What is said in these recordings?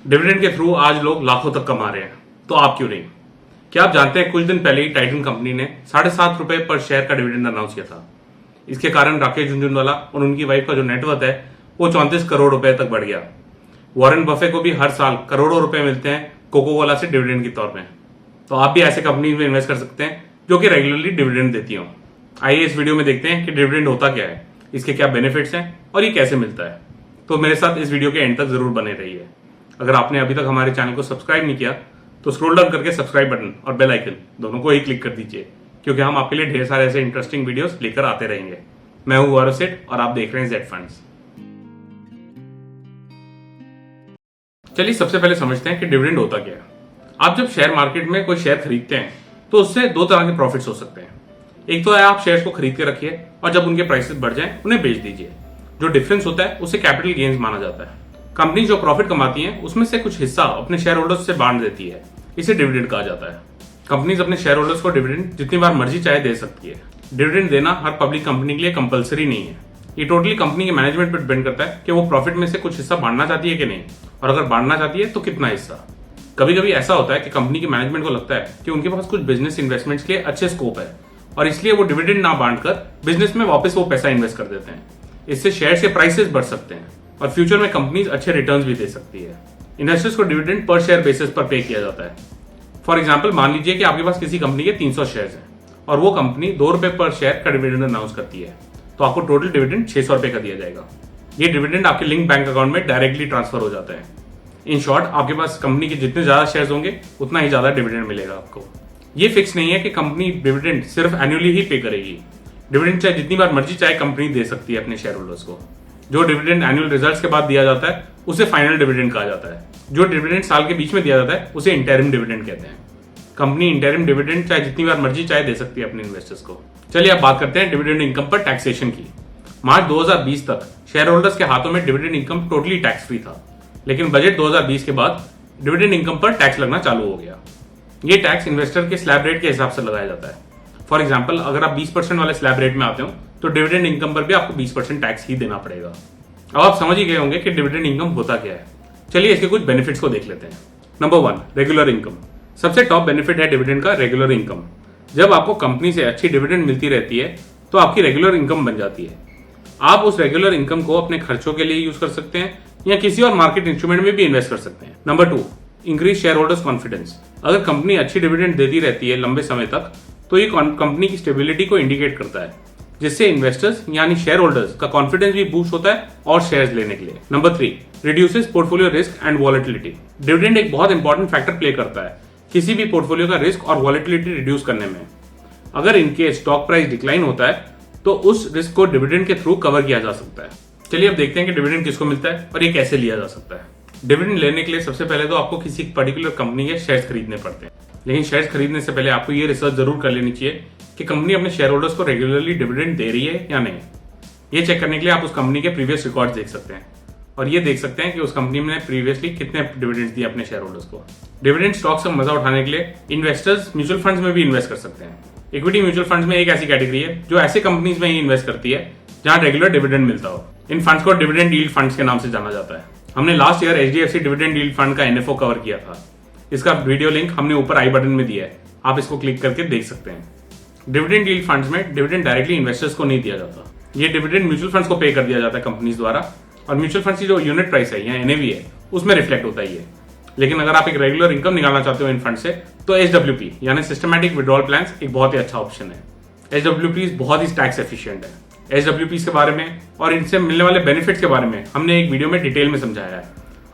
Dividend के through आज लोग लाखों तक कमा रहे हैं, तो आप क्यों नहीं? क्या आप जानते हैं कुछ दिन पहले ही टाइटन कंपनी ने ₹7.5 पर शेयर का डिविडेंड अनाउंस किया था। इसके कारण राकेश झुनझुनवाला और उनकी वाइफ का जो नेटवर्थ है वो 34 करोड़ रुपए तक बढ़ गया। वॉरेन बफे को भी हर साल करोड़ों रुपए मिलते हैं कोको कोला से डिविडेंड के तौर में। तो आप भी ऐसे कंपनी में इन्वेस्ट कर सकते हैं जो कि रेगुलरली डिविडेंड देती हो। आइए इस वीडियो में देखते हैं कि डिविडेंड होता क्या है, इसके क्या बेनिफिट्स हैं और ये कैसे मिलता है। तो मेरे साथ इस वीडियो के एंड तक जरूर बने रहिए। अगर आपने अभी तक हमारे चैनल को सब्सक्राइब नहीं किया तो स्क्रॉल डाउन करके सब्सक्राइब बटन और बेल आइकन दोनों को ही क्लिक कर दीजिए, क्योंकि हम आपके लिए ढेर सारे ऐसे इंटरेस्टिंग वीडियोस लेकर आते रहेंगे। मैं हूं गौरव सेठ और आप देख रहे हैं जेड फंड्स। चलिए सबसे पहले समझते हैं कि डिविडेंड होता क्या है। आप जब शेयर मार्केट में कोई शेयर खरीदते हैं तो उससे दो तरह के प्रॉफिट्स हो सकते हैं। एक तो है आप शेयर्स को खरीद के रखिए और जब उनके प्राइसेस बढ़ जाएं उन्हें बेच दीजिए। जो डिफरेंस होता है उसे कैपिटल गेन्स माना जाता है। कंपनी जो प्रॉफिट कमाती है उसमें से कुछ हिस्सा अपने शेयर होल्डर्स से बांट देती है, इसे डिविडेंड कहा जाता है। कंपनीज अपने शेयर होल्डर्स को डिविडेंड जितनी बार मर्जी चाहे दे सकती है। डिविडेंड देना हर पब्लिक कंपनी के लिए कंपलसरी नहीं है। ये टोटली कंपनी के मैनेजमेंट पर डिपेंड करता है कि वो प्रॉफिट में से कुछ हिस्सा बांटना चाहती है कि नहीं, और अगर बांटना चाहती है तो कितना हिस्सा। कभी कभी ऐसा होता है कि कंपनी के मैनेजमेंट को लगता है कि उनके पास कुछ बिजनेस इन्वेस्टमेंट्स के लिए अच्छे स्कोप है और इसलिए वो डिविडेंड ना बांटकर बिजनेस में वापस वो पैसा इन्वेस्ट कर देते हैं। इससे शेयर के प्राइसेस बढ़ सकते हैं और फ्यूचर में कंपनीज अच्छे रिटर्न्स भी दे सकती है। इन्वेस्टर्स को डिविडेंड पर शेयर बेसिस पर पे किया जाता है। फॉर एग्जाम्पल, मान लीजिए कि आपके पास किसी कंपनी के 300 शेयर्स हैं और वो कंपनी ₹2 पर शेयर का डिविडेंड अनाउंस करती है, तो आपको टोटल डिविडेंड ₹600 का दिया जाएगा। ये डिविडेंड आपके लिंक बैंक अकाउंट में डायरेक्टली ट्रांसफर हो जाता है। इन शॉर्ट, आपके पास कंपनी के जितने ज्यादा शेयर्स होंगे उतना ही ज्यादा डिविडेंड मिलेगा आपको। ये फिक्स नहीं है कि कंपनी डिविडेंड सिर्फ एनुअली ही पे करेगी। डिविडेंड चाहे जितनी बार मर्जी चाहे कंपनी दे सकती है अपने शेयर होल्डर्स को। जो डिविडेंड एनुअल रिजल्ट्स के बाद दिया जाता है उसे फाइनल डिविडेंड कहा जाता है। जो डिविडेंड साल के बीच में दिया जाता है उसे इंटरिम डिविडेंड कहते हैं। कंपनी इंटरिम डिविडेंड चाहे जितनी बार मर्जी चाहे दे सकती है अपने इन्वेस्टर्स को। चलिए अब बात करते हैं डिविडेंड इनकम पर टैक्सेशन की। मार्च 2020 तक शेयर होल्डर्स के हाथों में dividend income totally tax free था, लेकिन बजट 2020 के बाद डिविडेंड इनकम पर टैक्स लगना चालू हो गया। ये टैक्स इन्वेस्टर के स्लैब रेट के हिसाब से लगाया जाता है। फॉर एग्जांपल, अगर आप 20% वाले स्लैब रेट में आते हो तो डिविडेंड इनकम पर भी आपको 20% टैक्स ही देना पड़ेगा। अब आप समझ ही गए होंगे कि डिविडेंड इनकम होता क्या है। चलिए इसके कुछ बेनिफिट्स को देख लेते हैं। Number 1, regular income. सबसे टॉप बेनिफिट है डिविडेंड का रेगुलर इनकम। जब आपको कंपनी से अच्छी डिविडेंड मिलती रहती है तो आपकी रेगुलर इनकम बन जाती है। आप उस रेगुलर इनकम को अपने खर्चों के लिए यूज कर सकते हैं या किसी और मार्केट इंस्ट्रूमेंट में भी इन्वेस्ट कर सकते हैं। Number 2, increase share holders confidence. अगर कंपनी अच्छी डिविडेंड देती रहती है लंबे समय तक तो ये कंपनी की स्टेबिलिटी को इंडिकेट करता है, जिससे इन्वेस्टर्स यानी शेयर होल्डर्स का कॉन्फिडेंस भी बूस्ट होता है और शेयर्स लेने के लिए। Number 3, reduces portfolio risk and volatility. Dividend एक बहुत इंपॉर्टेंट फैक्टर प्ले करता है किसी भी पोर्टफोलियो का रिस्क और वॉलेटिलिटी रिड्यूस करने में। अगर इनके स्टॉक प्राइस डिक्लाइन होता है तो उस रिस्क को डिविडेंड के थ्रू कवर किया जा सकता है। चलिए अब देखते हैं कि डिविडेंड किसको मिलता है और ये कैसे लिया जा सकता है। डिविडेंड लेने के लिए सबसे पहले तो आपको किसी पर्टिकुलर कंपनी के शेयर्स खरीदने पड़ते हैं, लेकिन शेयर्स खरीदने से पहले आपको ये रिसर्च जरूर कर लेनी चाहिए कि कंपनी अपने शेयर होल्डर्स को रेगुलरली डिविडेंड दे रही है या नहीं। ये चेक करने के लिए आप उस कंपनी के प्रीवियस रिकॉर्ड्स देख सकते हैं और ये देख सकते हैं कि उस कंपनी ने प्रीवियसली कितने डिविडेंड दिए अपने शेयर होल्डर्स को। डिविडेंड स्टॉक से मजा उठाने के लिए इन्वेस्टर्स म्यूचुअल फंड्स में भी इन्वेस्ट कर सकते हैं। इक्विटी म्यूचुअल फंड्स में एक ऐसी कैटेगरी है जो ऐसे कंपनीज में ही इन्वेस्ट करती है जहां रेगुलर डिविडेंड मिलता हो। इन फंड्स को डिविडेंड यील्ड फंड्स के नाम से जाना जाता है। हमने last year HDFC dividend yield fund का NFO कवर किया था। इसका वीडियो लिंक हमने ऊपर आई बटन में दिया है, आप इसको क्लिक करके देख सकते हैं। डिविडेंड यील्ड फंड्स में डिविडेंड डायरेक्टली इन्वेस्टर्स को नहीं दिया जाता। ये डिविडेंड म्यूचुअल फंड्स को पे कर दिया जाता है कंपनीज द्वारा, और म्यूचुअल फंड्स की जो यूनिट प्राइस है या NAV है उसमें रिफ्लेक्ट होता है ये। लेकिन अगर आप एक रेगुलर इनकम निकालना चाहते हो इन फंड से तो SWP यानी सिस्टमैटिक विड्रॉल प्लान एक बहुत ही अच्छा ऑप्शन है। SWP बहुत ही टैक्स एफिशिएंट है। SWP के बारे में और इनसे मिलने वाले बेनिफिट्स के बारे में हमने एक वीडियो में डिटेल में समझाया है।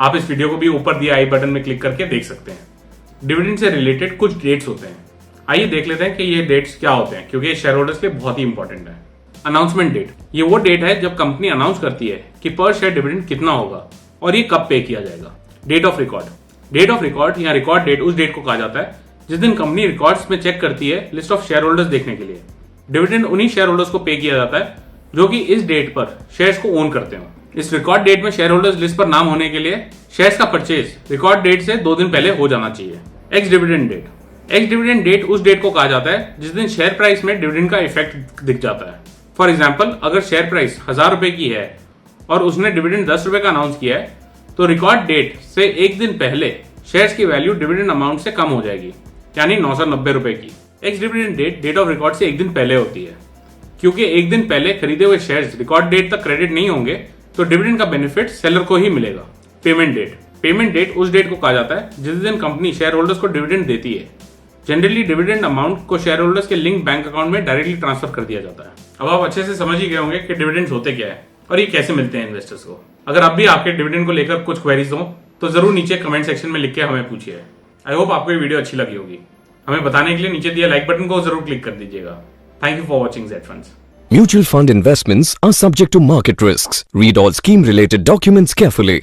आप इस वीडियो को भी ऊपर दिए आई बटन में क्लिक करके देख सकते हैं। डिविडेंड से रिलेटेड कुछ डेट्स होते हैं, आइए देख लेते हैं कि ये डेट्स क्या होते हैं, क्योंकि ये शेयर होल्डर्स के लिए बहुत ही इंपॉर्टेंट है। अनाउंसमेंट डेट, ये वो डेट है जब कंपनी अनाउंस करती है कि पर शेयर डिविडेंड कितना होगा और ये कब पे किया जाएगा। Date of record, date of record या रिकॉर्ड डेट उस डेट को कहा जाता है जिस दिन कंपनी रिकॉर्ड्स में चेक करती है लिस्ट ऑफ शेयर होल्डर्स देखने के लिए। डिविडेंड उन्हीं शेयर होल्डर्स को पे किया जाता है जो कि इस डेट पर शेयर्स को ओन करते हो। इस रिकॉर्ड डेट में शेयर होल्डर्स लिस्ट पर नाम होने के लिए शेयर्स का परचेज रिकॉर्ड डेट से 2 दिन पहले हो जाना चाहिए। Ex dividend date, ex dividend date उस डेट को कहा जाता है जिस दिन शेयर प्राइस में डिविडेंड का इफेक्ट दिख जाता है। फॉर एग्जाम्पल, अगर शेयर प्राइस ₹1000 की है और उसने डिविडेंड ₹10 का अनाउंस किया है तो रिकॉर्ड डेट से एक दिन पहले शेयर्स की वैल्यू डिविडेंड अमाउंट से कम हो जाएगी, यानी 990 रुपए की। Ex dividend date date of record से एक दिन पहले होती है। क्योंकि एक दिन पहले खरीदे हुए शेयर्स रिकॉर्ड डेट तक क्रेडिट नहीं होंगे, तो डिविडेंड का बेनिफिट सेलर को ही मिलेगा। पेमेंट डेट उस डेट को कहा जाता है जिस दिन कंपनी शेयर होल्डर्स को डिविडेंड देती है। जनरली डिविडेंड अमाउंट को शेयर होल्डर्स के लिंक बैंक अकाउंट में डायरेक्टली ट्रांसफर कर दिया जाता है। अब आप अच्छे से समझ ही गए होंगे कि डिविडेंड्स होते क्या है और ये कैसे मिलते हैं इन्वेस्टर्स को। अगर आप भी आपके डिविडेंड को लेकर कुछ क्वेरीज हो तो जरूर नीचे कमेंट सेक्शन में लिख के हमें पूछिए। आई होप आपको ये वीडियो अच्छी लगी होगी। हमें बताने के लिए नीचे दिए लाइक बटन को जरूर क्लिक कर दीजिएगा। Thank you for watching Z Funds। Mutual fund investments are subject to market risks. Read all scheme related documents carefully.